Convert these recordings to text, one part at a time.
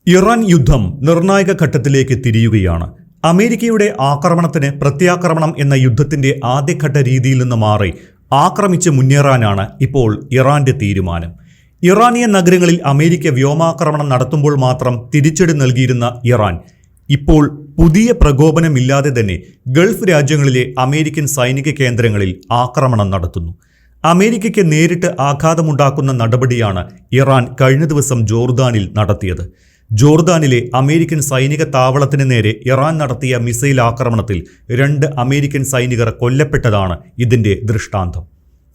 Iran യുദ്ധം നിർണായക ഘട്ടത്തിലേക്ക് തിരിയുകയാണ്. അമേരിക്കയുടെ ആക്രമണത്തിന് പ്രത്യാക്രമണം എന്ന യുദ്ധത്തിന്റെ ആദ്യഘട്ട രീതിയിൽ നിന്ന് മാറി ആക്രമിച്ച് മുന്നേറാനാണ് ഇപ്പോൾ ഇറാന്റെ തീരുമാനം. ഇറാനിയൻ നഗരങ്ങളിൽ അമേരിക്ക വ്യോമാക്രമണം നടത്തുമ്പോൾ മാത്രം തിരിച്ചടി നൽകിയിരുന്ന ഇറാൻ ഇപ്പോൾ പുതിയ പ്രകോപനമില്ലാതെ തന്നെ ഗൾഫ് രാജ്യങ്ങളിലെ അമേരിക്കൻ സൈനിക കേന്ദ്രങ്ങളിൽ ആക്രമണം നടത്തുന്നു. അമേരിക്കയ്ക്ക് നേരിട്ട് ആഘാതമുണ്ടാക്കുന്ന നടപടിയാണ് ഇറാൻ കഴിഞ്ഞ ദിവസം ജോർദാനിൽ നടത്തിയത്. ജോർദാനിലെ അമേരിക്കൻ സൈനിക താവളത്തിന് നേരെ ഇറാൻ നടത്തിയ മിസൈൽ ആക്രമണത്തിൽ 2 അമേരിക്കൻ സൈനികർ കൊല്ലപ്പെട്ടതാണ് ഇതിന്റെ ദൃഷ്ടാന്തം.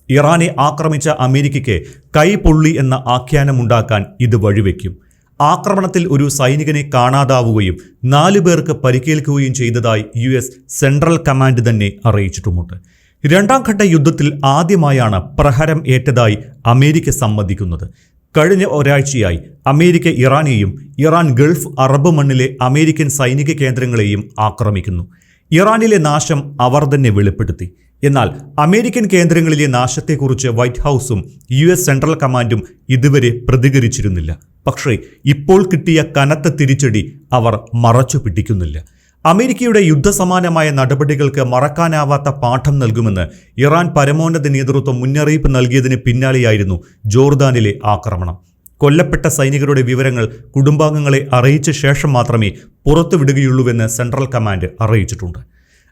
ഇറാനെ ആക്രമിച്ച അമേരിക്കയ്ക്ക് കൈപൊള്ളി എന്ന ആഖ്യാനമുണ്ടാക്കാൻ ഇത് വഴിവെക്കും. ആക്രമണത്തിൽ ഒരു സൈനികനെ കാണാതാവുകയും 4 പേർക്ക് പരിക്കേൽക്കുകയും ചെയ്തതായി US സെൻട്രൽ കമാൻഡ് തന്നെ അറിയിച്ചിട്ടുമുണ്ട്. 2ാം ഘട്ട യുദ്ധത്തിൽ ആദ്യമായാണ് പ്രഹരം ഏറ്റതായി അമേരിക്ക സമ്മതിക്കുന്നത്. കഴിഞ്ഞ ഒരാഴ്ചയായി അമേരിക്ക ഇറാനെയും ഇറാൻ ഗൾഫ് അറബ് മണ്ണിലെ അമേരിക്കൻ സൈനിക കേന്ദ്രങ്ങളെയും ആക്രമിക്കുന്നു. ഇറാനിലെ നാശം അവർ തന്നെ വെളിപ്പെടുത്തി. എന്നാൽ അമേരിക്കൻ കേന്ദ്രങ്ങളിലെ നാശത്തെക്കുറിച്ച് വൈറ്റ് ഹൗസും US സെൻട്രൽ കമാൻഡും ഇതുവരെ പ്രതികരിച്ചിരുന്നില്ല. പക്ഷേ ഇപ്പോൾ കിട്ടിയ കനത്ത തിരിച്ചടി അവർ മറച്ചു പിടിക്കുന്നില്ല. അമേരിക്കയുടെ യുദ്ധസമാനമായ നടപടികൾക്ക് മറക്കാനാവാത്ത പാഠം നൽകുമെന്ന് ഇറാൻ പരമോന്നത നേതൃത്വം മുന്നറിയിപ്പ് നൽകിയതിന് പിന്നാലെയായിരുന്നു ജോർദാനിലെ ആക്രമണം. കൊല്ലപ്പെട്ട സൈനികരുടെ വിവരങ്ങൾ കുടുംബാംഗങ്ങളെ അറിയിച്ച ശേഷം മാത്രമേ പുറത്തുവിടുകയുള്ളൂവെന്ന് സെൻട്രൽ കമാൻഡ് അറിയിച്ചിട്ടുണ്ട്.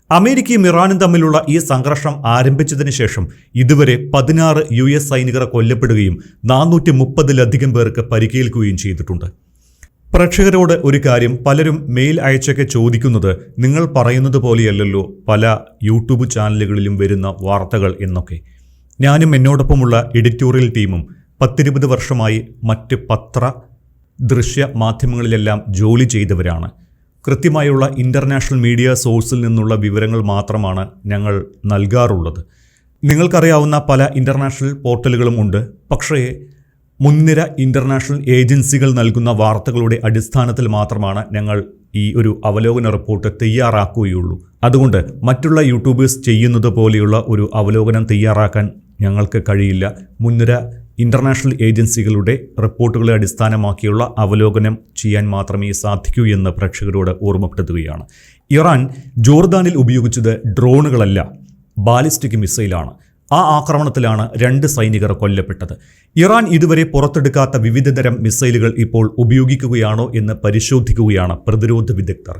അമേരിക്കയും ഇറാനും തമ്മിലുള്ള ഈ സംഘർഷം ആരംഭിച്ചതിന് ശേഷം ഇതുവരെ 16 US സൈനികർ കൊല്ലപ്പെടുകയും 430-ലധികം പേർക്ക് പരിക്കേൽക്കുകയും ചെയ്തിട്ടുണ്ട്. പ്രേക്ഷകരോട് ഒരു കാര്യം, പലരും മെയിൽ അയച്ചൊക്കെ ചോദിക്കുന്നത്, നിങ്ങൾ പറയുന്നത് പോലെയല്ലല്ലോ പല യൂട്യൂബ് ചാനലുകളിലും വരുന്ന വാർത്തകൾ എന്നൊക്കെ. ഞാനും എന്നോടൊപ്പമുള്ള എഡിറ്റോറിയൽ ടീമും 10-20 വർഷമായി മറ്റ് പത്ര ദൃശ്യ മാധ്യമങ്ങളിലെല്ലാം ജോലി ചെയ്തവരാണ്. കൃത്യമായുള്ള ഇൻ്റർനാഷണൽ മീഡിയ സോഴ്സിൽ നിന്നുള്ള വിവരങ്ങൾ മാത്രമാണ് ഞങ്ങൾ നൽകാറുള്ളത്. നിങ്ങൾക്കറിയാവുന്ന പല ഇൻ്റർനാഷണൽ പോർട്ടലുകളും ഉണ്ട്. പക്ഷേ മുൻനിര ഇൻ്റർനാഷണൽ ഏജൻസികൾ നൽകുന്ന വാർത്തകളുടെ അടിസ്ഥാനത്തിൽ മാത്രമാണ് ഞങ്ങൾ ഈ ഒരു അവലോകന റിപ്പോർട്ട് തയ്യാറാക്കുകയുള്ളൂ. അതുകൊണ്ട് മറ്റുള്ള യൂട്യൂബേഴ്സ് ചെയ്യുന്നത് പോലെയുള്ള ഒരു അവലോകനം തയ്യാറാക്കാൻ ഞങ്ങൾക്ക് കഴിയില്ല. മുൻനിര ഇൻ്റർനാഷണൽ ഏജൻസികളുടെ റിപ്പോർട്ടുകളെ അടിസ്ഥാനമാക്കിയുള്ള അവലോകനം ചെയ്യാൻ മാത്രമേ സാധിക്കൂ എന്ന് പ്രേക്ഷകരോട് ഓർമ്മപ്പെടുത്തുകയാണ്. ഇറാൻ ജോർദാനിൽ ഉപയോഗിച്ചത് ഡ്രോണുകളല്ല, ബാലിസ്റ്റിക് മിസൈലാണ്. ആ ആക്രമണത്തിലാണ് 2 സൈനികർ കൊല്ലപ്പെട്ടത്. ഇറാൻ ഇതുവരെ പുറത്തെടുക്കാത്ത വിവിധതരം മിസൈലുകൾ ഇപ്പോൾ ഉപയോഗിക്കുകയാണോ എന്ന് പരിശോധിക്കുകയാണ് പ്രതിരോധ വിദഗ്ധർ.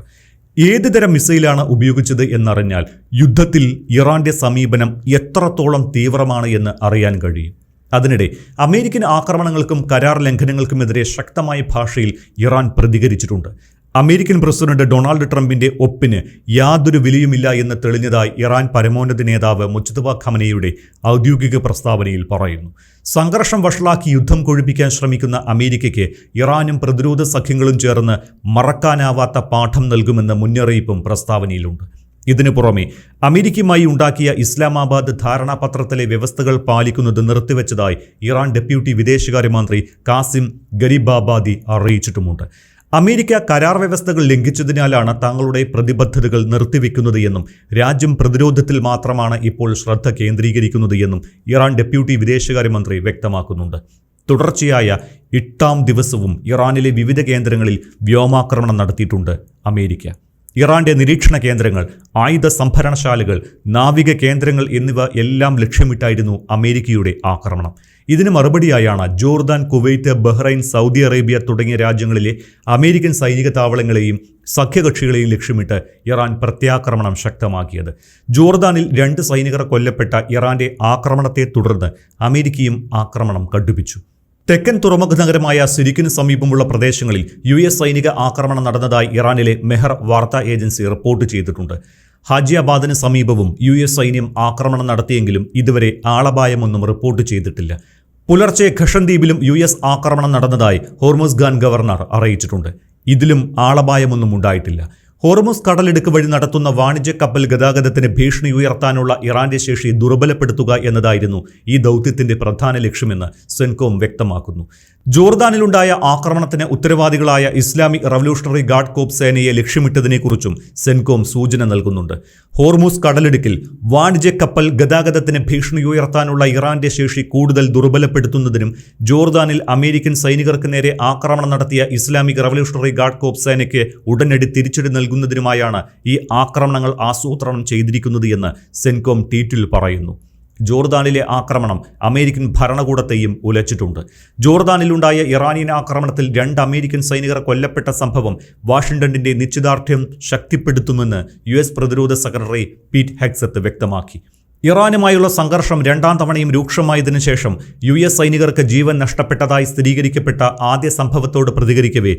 ഏത് തരം മിസൈലാണ് ഉപയോഗിച്ചത് എന്നറിഞ്ഞാൽ യുദ്ധത്തിൽ ഇറാന്റെ സമീപനം എത്രത്തോളം തീവ്രമാണ് എന്ന് അറിയാൻ കഴിയും. അതിനിടെ അമേരിക്കൻ ആക്രമണങ്ങൾക്കും കരാർ ലംഘനങ്ങൾക്കുമെതിരെ ശക്തമായ ഭാഷയിൽ ഇറാൻ പ്രതികരിച്ചിട്ടുണ്ട്. അമേരിക്കൻ പ്രസിഡന്റ് ഡൊണാൾഡ് ട്രംപിന്റെ ഒപ്പിന് യാതൊരു വിലയുമില്ല എന്ന് തെളിഞ്ഞതായി ഇറാൻ പരമോന്നത നേതാവ് മുജ്തബ ഖമനയുടെ ഔദ്യോഗിക പ്രസ്താവനയിൽ പറയുന്നു. സംഘർഷം വഷളാക്കി യുദ്ധം കൊഴുപ്പിക്കാൻ ശ്രമിക്കുന്ന അമേരിക്കയ്ക്ക് ഇറാനും പ്രതിരോധ സഖ്യങ്ങളും ചേർന്ന് മറക്കാനാവാത്ത പാഠം നൽകുമെന്ന മുന്നറിയിപ്പും പ്രസ്താവനയിലുണ്ട്. ഇതിനു പുറമെ അമേരിക്കയുമായി ഉണ്ടാക്കിയ ഇസ്ലാമാബാദ് ധാരണാപത്രത്തിലെ വ്യവസ്ഥകൾ പാലിക്കുന്നത് നിർത്തിവെച്ചതായി ഇറാൻ ഡെപ്യൂട്ടി വിദേശകാര്യമന്ത്രി കാസിം ഗരിബാബാദി അറിയിച്ചിട്ടുമുണ്ട്. അമേരിക്ക കരാർ വ്യവസ്ഥകൾ ലംഘിച്ചതിനാലാണ് തങ്ങളുടെ പ്രതിബദ്ധതകൾ നിർത്തിവെക്കുന്നത് എന്നും രാജ്യം പ്രതിരോധത്തിൽ മാത്രമാണ് ഇപ്പോൾ ശ്രദ്ധ കേന്ദ്രീകരിക്കുന്നത് എന്നും ഇറാൻ ഡെപ്യൂട്ടി വിദേശകാര്യമന്ത്രി വ്യക്തമാക്കുന്നുണ്ട്. തുടർച്ചയായ 8ാം ദിവസവും ഇറാനിലെ വിവിധ കേന്ദ്രങ്ങളിൽ വ്യോമാക്രമണം നടത്തിയിട്ടുണ്ട് അമേരിക്ക. ഇറാന്റെ നിരീക്ഷണ കേന്ദ്രങ്ങൾ, ആയുധ സംഭരണശാലകൾ, നാവിക കേന്ദ്രങ്ങൾ എന്നിവ എല്ലാം ലക്ഷ്യമിട്ടായിരുന്നു അമേരിക്കയുടെ ആക്രമണം. ഇതിന് മറുപടിയായാണ് Jordan, Kuwait, Bahrain, Saudi Arabia തുടങ്ങിയ രാജ്യങ്ങളിലെ അമേരിക്കൻ സൈനിക താവളങ്ങളെയും സഖ്യകക്ഷികളെയും ലക്ഷ്യമിട്ട് ഇറാൻ പ്രത്യാക്രമണം ശക്തമാക്കിയത്. ജോർദാനിൽ 2 സൈനികർ കൊല്ലപ്പെട്ട ഇറാന്റെ ആക്രമണത്തെ തുടർന്ന് അമേരിക്കയും ആക്രമണം കടുപ്പിച്ചു. തെക്കൻ തുറമുഖ നഗരമായ സിരിക്കിന് സമീപമുള്ള പ്രദേശങ്ങളിൽ US സൈനിക ആക്രമണം നടന്നതായി ഇറാനിലെ മെഹർ വാർത്താ ഏജൻസി റിപ്പോർട്ട് ചെയ്തിട്ടുണ്ട്. ഹാജിയാബാദിന് സമീപവും US സൈന്യം ആക്രമണം നടത്തിയെങ്കിലും ഇതുവരെ ആളപായമൊന്നും റിപ്പോർട്ട് ചെയ്തിട്ടില്ല. പുലർച്ചെ ഖഷൻദ്വീപിലും US ആക്രമണം നടന്നതായി ഹോർമുസ്ഗാൻ ഗവർണർ അറിയിച്ചിട്ടുണ്ട്. ഇതിലും ആളപായമൊന്നും ഉണ്ടായിട്ടില്ല. ഹോർമുസ് കടലിടുക്ക് വഴി നടത്തുന്ന വാണിജ്യ കപ്പൽ ഗതാഗതത്തിന് ഭീഷണി ഉയർത്താനുള്ള ഇറാന്റെ ശേഷി ദുർബലപ്പെടുത്തുക എന്നതായിരുന്നു ഈ ദൗത്യത്തിന്റെ പ്രധാന ലക്ഷ്യമെന്ന് സെൻകോം വ്യക്തമാക്കുന്നു. ജോർദാനിലുണ്ടായ ആക്രമണത്തിന് ഉത്തരവാദികളായ ഇസ്ലാമിക് റവല്യൂഷണറി ഗാർഡ് കോർപ്സ് സേനയെ ലക്ഷ്യമിട്ടതിനെക്കുറിച്ചും സെൻകോം സൂചന നൽകുന്നുണ്ട്. ഹോർമുസ് കടലിടുക്കിൽ വാണിജ്യ കപ്പൽ ഗതാഗതത്തിന് ഭീഷണി ഉയർത്താനുള്ള ഇറാന്റെ ശേഷി കൂടുതൽ ദുർബലപ്പെടുത്തുന്നതിനും ജോർദാനിൽ അമേരിക്കൻ സൈനികർക്ക് നേരെ ആക്രമണം നടത്തിയ ഇസ്ലാമിക് റവല്യൂഷണറി ഗാർഡ് കോർപ്സ് സേനയ്ക്ക് ഉടനടി തിരിച്ചടി നൽകുന്നതിനുമായാണ് ഈ ആക്രമണങ്ങൾ ആസൂത്രണം ചെയ്തിരിക്കുന്നത് എന്ന് സെൻകോം ട്വീറ്റിൽ പറയുന്നു. ജോർദാനിലെ ആക്രമണം അമേരിക്കൻ ഭരണകൂടത്തെയും ഉലച്ചിട്ടുണ്ട്. ജോർദാനിലുണ്ടായ ഇറാനിയൻ ആക്രമണത്തിൽ 2 അമേരിക്കൻ സൈനികർ കൊല്ലപ്പെട്ട സംഭവം വാഷിംഗ്ടണിന്റെ നിശ്ചയദാർഢ്യം ശക്തിപ്പെടുത്തുമെന്ന് US പ്രതിരോധ സെക്രട്ടറി പീറ്റ് ഹെഗ്സെത്ത് വ്യക്തമാക്കി. ഇറാനുമായുള്ള സംഘർഷം 2ാം തവണയും രൂക്ഷമായതിനു ശേഷം US സൈനികർക്ക് ജീവൻ നഷ്ടപ്പെട്ടതായി സ്ഥിരീകരിക്കപ്പെട്ട ആദ്യ സംഭവത്തോട് പ്രതികരിക്കവേ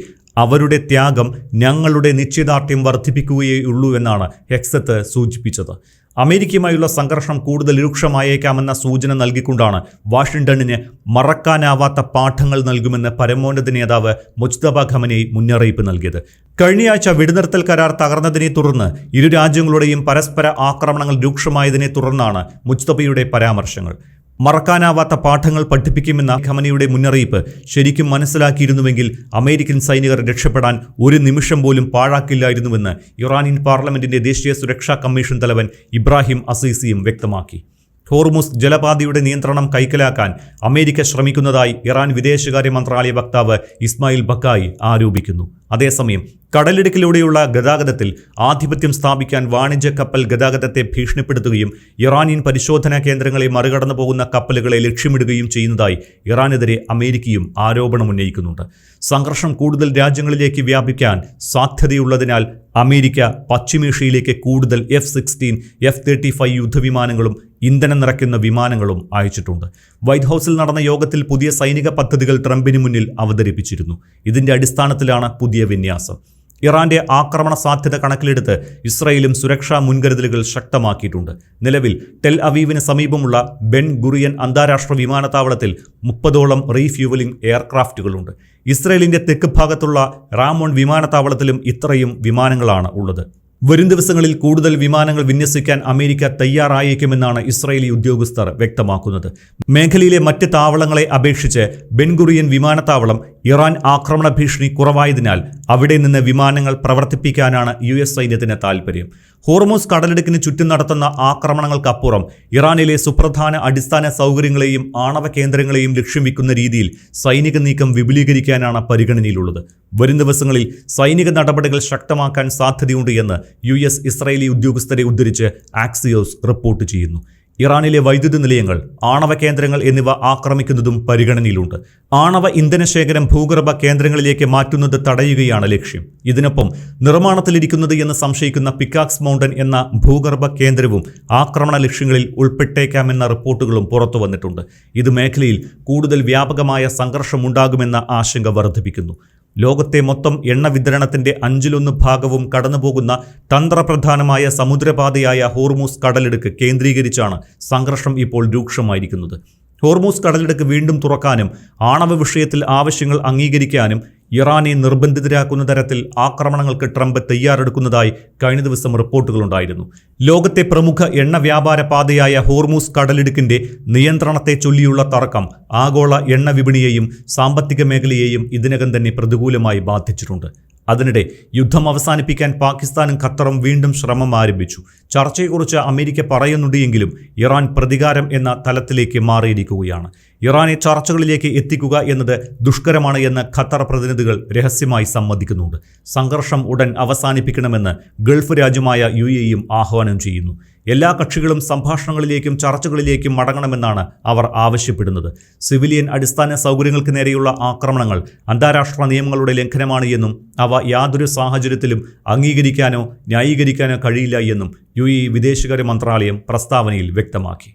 അവരുടെ ത്യാഗം ഞങ്ങളുടെ നിശ്ചയദാർഢ്യം വർദ്ധിപ്പിക്കുകയുള്ളൂവെന്നാണ് ഹെഗ്സെത്ത് സൂചിപ്പിച്ചത്. അമേരിക്കയുമായുള്ള സംഘർഷം കൂടുതൽ രൂക്ഷമായേക്കാമെന്ന സൂചന നൽകിക്കൊണ്ടാണ് വാഷിംഗ്ടണിന് മറക്കാനാവാത്ത പാഠങ്ങൾ നൽകുമെന്ന് പരമോന്നത നേതാവ് മുജ്തബ ഖമനേയി മുന്നറിയിപ്പ് നൽകിയത്. കഴിഞ്ഞയാഴ്ച വെടിനിർത്തൽ കരാർ തകർന്നതിനെ തുടർന്ന് ഇരു രാജ്യങ്ങളുടെയും പരസ്പര ആക്രമണങ്ങൾ രൂക്ഷമായതിനെ തുടർന്നാണ് മുജ്തബയുടെ പരാമർശങ്ങൾ. മറക്കാനാവാത്ത പാഠങ്ങൾ പഠിപ്പിക്കുമെന്ന ഖമനയുടെ മുന്നറിയിപ്പ് ശരിക്കും മനസ്സിലാക്കിയിരുന്നുവെങ്കിൽ അമേരിക്കൻ സൈനികർ രക്ഷപ്പെടാൻ ഒരു നിമിഷം പോലും പാഴാക്കില്ലായിരുന്നുവെന്ന് ഇറാനിയൻ പാർലമെന്റിന്റെ ദേശീയ സുരക്ഷാ കമ്മീഷൻ തലവൻ ഇബ്രാഹിം അസീസിയും വ്യക്തമാക്കി. ഹോർമുസ് ജലപാതയുടെ നിയന്ത്രണം കൈക്കലാക്കാൻ അമേരിക്ക ശ്രമിക്കുന്നതായി ഇറാൻ വിദേശകാര്യ മന്ത്രാലയ വക്താവ് ഇസ്മായിൽ ബക്കായി ആരോപിക്കുന്നു. അതേസമയം കടലിടുക്കിലൂടെയുള്ള ഗതാഗതത്തിൽ ആധിപത്യം സ്ഥാപിക്കാൻ വാണിജ്യ കപ്പൽ ഗതാഗതത്തെ ഭീഷണിപ്പെടുത്തുകയും ഇറാനിയൻ പരിശോധനാ കേന്ദ്രങ്ങളെ മറികടന്നു പോകുന്ന കപ്പലുകളെ ലക്ഷ്യമിടുകയും ചെയ്യുന്നതായി ഇറാനെതിരെ അമേരിക്കയും ആരോപണമുന്നയിക്കുന്നുണ്ട്. സംഘർഷം കൂടുതൽ രാജ്യങ്ങളിലേക്ക് വ്യാപിക്കാൻ സാധ്യതയുള്ളതിനാൽ അമേരിക്ക പശ്ചിമേഷ്യയിലേക്ക് കൂടുതൽ F-16, F-35 യുദ്ധവിമാനങ്ങളും ഇന്ധനം നിറയ്ക്കുന്ന വിമാനങ്ങളും അയച്ചിട്ടുണ്ട്. വൈറ്റ് ഹൗസിൽ നടന്ന യോഗത്തിൽ പുതിയ സൈനിക പദ്ധതികൾ ട്രംപിന് മുന്നിൽ അവതരിപ്പിച്ചിരുന്നു. ഇതിന്റെ അടിസ്ഥാനത്തിലാണ് പുതിയ വിന്യാസം. ഇറാന്റെ ആക്രമണ സാധ്യത കണക്കിലെടുത്ത് ഇസ്രായേലും സുരക്ഷാ മുൻകരുതലുകൾ ശക്തമാക്കിയിട്ടുണ്ട്. നിലവിൽ ടെൽ അവീവിന് സമീപമുള്ള ബെൻ ഗുറിയൻ അന്താരാഷ്ട്ര വിമാനത്താവളത്തിൽ 30ഓളം റീഫ്യൂവലിംഗ് എയർക്രാഫ്റ്റുകളുണ്ട്. ഇസ്രായേലിന്റെ തെക്ക് ഭാഗത്തുള്ള റാമോൺ വിമാനത്താവളത്തിലും ഇത്രയും വിമാനങ്ങളാണ് ഉള്ളത്. വരും ദിവസങ്ങളിൽ കൂടുതൽ വിമാനങ്ങൾ വിന്യസിക്കാൻ അമേരിക്ക തയ്യാറായേക്കുമെന്നാണ് ഇസ്രായേലി ഉദ്യോഗസ്ഥർ വ്യക്തമാക്കുന്നത്. മേഖലയിലെ മറ്റ് താവളങ്ങളെ അപേക്ഷിച്ച് ബെൻഗുറിയൻ വിമാനത്താവളം ഇറാൻ ആക്രമണ ഭീഷണി കുറവായതിനാൽ അവിടെ നിന്ന് വിമാനങ്ങൾ പ്രവർത്തിപ്പിക്കാനാണ് US സൈന്യത്തിന് താൽപ്പര്യം. ഹോർമുസ് കടലിടുക്കിന് ചുറ്റും നടത്തുന്ന ആക്രമണങ്ങൾക്കപ്പുറം ഇറാനിലെ സുപ്രധാന അടിസ്ഥാന സൗകര്യങ്ങളെയും ആണവ കേന്ദ്രങ്ങളെയും ലക്ഷ്യം വെക്കുന്ന രീതിയിൽ സൈനിക നീക്കം വിപുലീകരിക്കാനാണ് പരിഗണനയിലുള്ളത്. വരും ദിവസങ്ങളിൽ സൈനിക നടപടികൾ ശക്തമാക്കാൻ സാധ്യതയുണ്ട് എന്ന് US ഇസ്രായേലി ഉദ്യോഗസ്ഥരെ ഉദ്ധരിച്ച് ആക്സിയോസ് റിപ്പോർട്ട് ചെയ്യുന്നു. ഇറാനിലെ വൈദ്യുത നിലയങ്ങൾ, ആണവ കേന്ദ്രങ്ങൾ എന്നിവ ആക്രമിക്കുന്നതും പരിഗണനയിലുണ്ട്. ആണവ ഇന്ധനശേഖരം ഭൂഗർഭ കേന്ദ്രങ്ങളിലേക്ക് മാറ്റുന്നത് തടയുകയാണ് ലക്ഷ്യം. ഇതിനൊപ്പം നിർമ്മാണത്തിലിരിക്കുന്നത് എന്ന് സംശയിക്കുന്ന പിക്കാക്സ് മൗണ്ടൻ എന്ന ഭൂഗർഭ കേന്ദ്രവും ആക്രമണ ലക്ഷ്യങ്ങളിൽ ഉൾപ്പെട്ടേക്കാമെന്ന റിപ്പോർട്ടുകളും പുറത്തു വന്നിട്ടുണ്ട്. ഇത് മേഖലയിൽ കൂടുതൽ വ്യാപകമായ സംഘർഷമുണ്ടാകുമെന്ന ആശങ്ക വർദ്ധിപ്പിക്കുന്നു. ലോകത്തെ മൊത്തം എണ്ണ വിതരണത്തിന്റെ 1/5 ഭാഗവും കടന്നുപോകുന്ന തന്ത്രപ്രധാനമായ സമുദ്രപാതയായ ഹോർമുസ് കടലിടുക്ക് കേന്ദ്രീകരിച്ചാണ് സംഘർഷം ഇപ്പോൾ രൂക്ഷമായിരിക്കുന്നത്. ഹോർമുസ് കടലിടുക്ക് വീണ്ടും തുറക്കാനും ആണവ വിഷയത്തിൽ ആവശ്യങ്ങൾ അംഗീകരിക്കാനും ഇറാനെ നിർബന്ധിതരാക്കുന്ന തരത്തിൽ ആക്രമണങ്ങൾക്ക് ട്രംപ് തയ്യാറെടുക്കുന്നതായി കഴിഞ്ഞ ദിവസം റിപ്പോർട്ടുകളുണ്ടായിരുന്നു. ലോകത്തെ പ്രമുഖ എണ്ണ വ്യാപാര പാതയായ ഹോർമുസ് കടലിടുക്കിന്റെ നിയന്ത്രണത്തെ ചൊല്ലിയുള്ള തർക്കം ആഗോള എണ്ണ വിപണിയെയും സാമ്പത്തിക മേഖലയെയും ഇതിനകം തന്നെ പ്രതികൂലമായി ബാധിച്ചിട്ടുണ്ട്. അതിനിടെ യുദ്ധം അവസാനിപ്പിക്കാൻ പാകിസ്ഥാനും ഖത്തറും വീണ്ടും ശ്രമം ആരംഭിച്ചു. ചർച്ചയെക്കുറിച്ച് അമേരിക്ക പറയുന്നുണ്ട് എങ്കിലും ഇറാൻ പ്രതികാരം എന്ന തലത്തിലേക്ക് മാറിയിരിക്കുകയാണ്. ഇറാനെ ചർച്ചകളിലേക്ക് എത്തിക്കുക എന്നത് ദുഷ്കരമാണ് എന്ന് ഖത്തർ പ്രതിനിധികൾ രഹസ്യമായി സമ്മതിക്കുന്നുണ്ട്. സംഘർഷം ഉടൻ അവസാനിപ്പിക്കണമെന്ന് ഗൾഫ് രാജ്യമായ UAEയും ആഹ്വാനം ചെയ്യുന്നു. എല്ലാ കക്ഷികളും സംഭാഷണങ്ങളിലേക്കും ചർച്ചകളിലേക്കും മടങ്ങണമെന്നാണ് അവർ ആവശ്യപ്പെടുന്നത്. സിവിലിയൻ അടിസ്ഥാന സൗകര്യങ്ങൾക്ക് നേരെയുള്ള ആക്രമണങ്ങൾ അന്താരാഷ്ട്ര നിയമങ്ങളുടെ ലംഘനമാണ് എന്നും അവ യാതൊരു സാഹചര്യത്തിലും അംഗീകരിക്കാനോ ന്യായീകരിക്കാനോ കഴിയില്ല എന്നും UAE വിദേശകാര്യ മന്ത്രാലയം പ്രസ്താവനയിൽ വ്യക്തമാക്കി.